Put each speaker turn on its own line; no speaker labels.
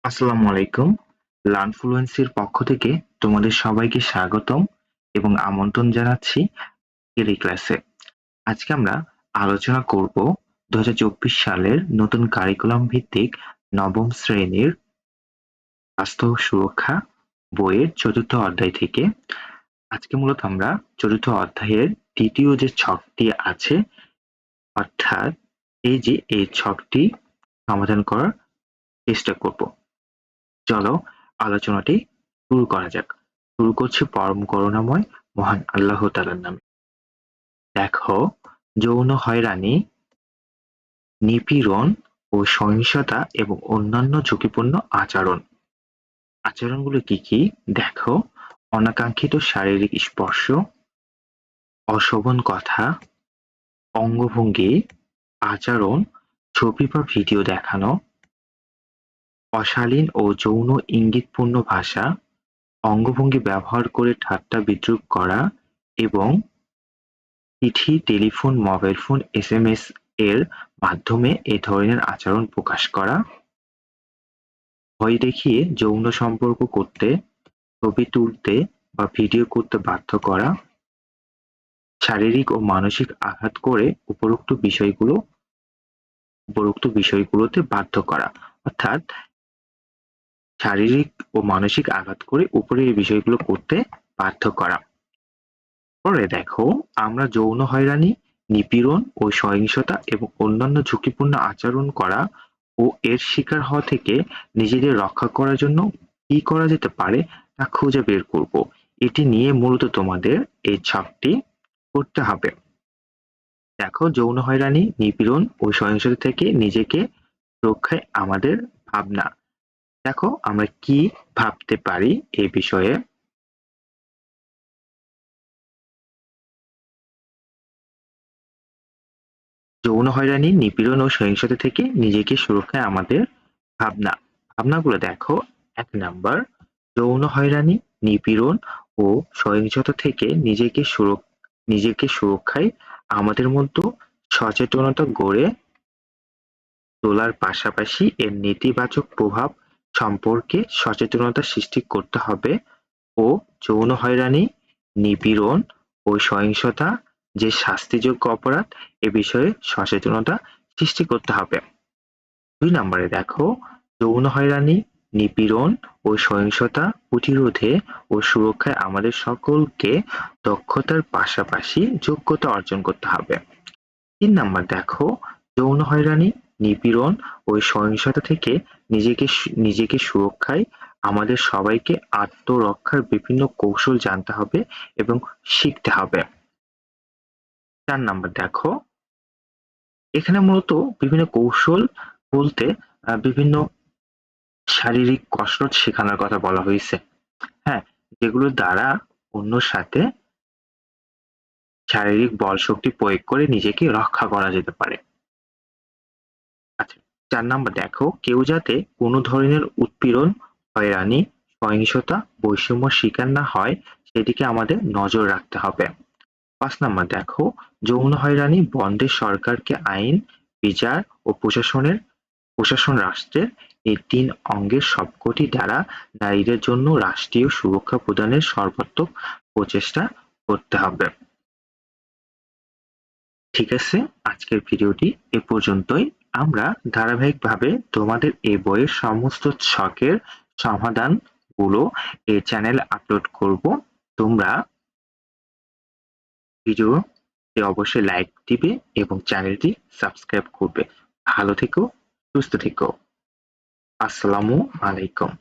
আসসালামু আলাইকুম। লার্নফ্লুয়েন্সির পক্ষ থেকে তোমাদের সবাইকে স্বাগতম এবং আমন্ত্রণ জানাচ্ছি আজকের এই ক্লাসে। আজকে আমরা আলোচনা করব 2024 সালের নতুন কারিকুলাম ভিত্তিক নবম শ্রেণীর স্বাস্থ্য সুরক্ষা বইয়ের ৪র্থ অধ্যায় থেকে। আজকে মূলত আমরা ৪র্থ অধ্যায়ের দ্বিতীয় যে ছকটি আছে, অর্থাৎ এই ছকটি সমাধান করার চেষ্টা করব। চলো আলোচনাটি শুরু করা যাক। শুরু করছি পরম করুণাময় মহান আল্লাহ তাআলার নামে। দেখো, যৌন হয়রানি, নিপীড়ন ও সহিংসতা এবং অন্যান্য ঝুঁকিপূর্ণ আচরণগুলো কি কি? দেখো, অনাকাঙ্ক্ষিত শারীরিক স্পর্শ, অশোভন কথা, অঙ্গভঙ্গি, আচরণ, ছবি বা ভিডিও দেখানো, অশালীন ও যৌন ইঙ্গিতপূর্ণ ভাষা, অঙ্গভঙ্গি ব্যবহার করে ঠাট্টা-বিদ্রূপ করা এবং চিঠি, টেলিফোন, মোবাইল ফোন, এসএমএস এর মাধ্যমে এ ধরনের আচরণ প্রকাশ করা, ভয় দেখিয়ে যৌন সম্পর্ক করতে, ছবি তুলতে বা ভিডিও করতে বাধ্য করা, শারীরিক ও মানসিক আঘাত করে উপরোক্ত বিষয়গুলোতে বাধ্য করা। অর্থাৎ শারীরিক ও মানসিক আঘাত করে উপরের বিষয়গুলো করতে বাধ্য করা। পরে দেখো, আমরা যৌন হয়রানি, নিপীড়ন ও সহিংসতা এবং অন্যান্য ঝুঁকিপূর্ণ আচরণ করা ও এর শিকার হওয়া থেকে নিজেদের রক্ষা করার জন্য কি করা যেতে পারে তা খুঁজে বের করব। এটি নিয়ে মূলত তোমাদের এই ছকটি করতে হবে। দেখো, যৌন হয়রানি, নিপীড়ন ও সহিংসতা থেকে নিজেকে রক্ষায় আমাদের ভাবনা। দেখো, আমরা কি ভাবতে পারি এই বিষয়ে। যৌন হয়রানি, নিপীড়ন ও সহিংসতা থেকে নিজেকে সুরক্ষায় আমাদের ভাবনাগুলো দেখো। ১ নাম্বার, যৌন হয়রানি, নিপীড়ন ও সহিংসতা থেকে নিজেকে সুরক্ষায় আমাদের মধ্যে সচেতনতা গড়ে তোলার পাশাপাশি এর নেতিবাচক প্রভাব সম্পর্কে সচেতনতা সৃষ্টি করতে হবে ও যৌন হয়রানি, নিপীড়ন ও সহিংসতা যে শাস্তিযোগ্য অপরাধ এ বিষয়ে সচেতনতা সৃষ্টি করতে হবে। ২ নম্বরে দেখো, যৌন হয়রানি, নিপীড়ন ও সহিংসতা প্রতিরোধে ও সুরক্ষায় আমাদের সকলকে দক্ষতার পাশাপাশি যোগ্যতা অর্জন করতে হবে। ৩ নাম্বার দেখো, যৌন হয়রানি, নিপীড়ন ও সহিংসতা থেকে নিজেকে সুরক্ষায় আমাদের সবাইকে আত্মরক্ষার বিভিন্ন কৌশল জানতে হবে এবং শিখতে হবে। ৪ নাম্বার দেখো, এখানে মূলত বিভিন্ন কৌশল বলতে বিভিন্ন শারীরিক কসরত শেখানোর কথা বলা হয়েছে। হ্যাঁ, যেগুলোর দ্বারা অন্যর সাথে শারীরিক বল শক্তি প্রয়োগ করে নিজেকে রক্ষা করা যেতে পারে। আচ্ছা, ৪ নাম্বার দেখো, কেউ যাতে কোনো ধরনের উৎপীড়ন, হয়রানি, সহিংসতা, বৈষম্যর শিকার না হয় সেদিকে আমাদের নজর রাখতে হবে। ৫ নাম্বার দেখো, যৌন হয়রানি বন্ধে সরকারকে আইন, বিচার ও প্রশাসন রাষ্ট্রের এই ৩ অঙ্গের সবকটি দ্বারা নারীদের জন্য রাষ্ট্রীয় সুরক্ষা প্রদানের সর্বাত্মক প্রচেষ্টা করতে হবে। ঠিক আছে, আজকের ভিডিওটি এ পর্যন্তই। আমরা ধারাবাহিকভাবে তোমাদের এই বইয়ের সমস্ত ছকের সমাধানগুলো এই চ্যানেলে আপলোড করব। তোমরা ভিডিওতে অবশ্যই লাইক দিবে এবং চ্যানেলটি সাবস্ক্রাইব করবে। ভালো থেকো, সুস্থ থেকো। আসসালামু আলাইকুম।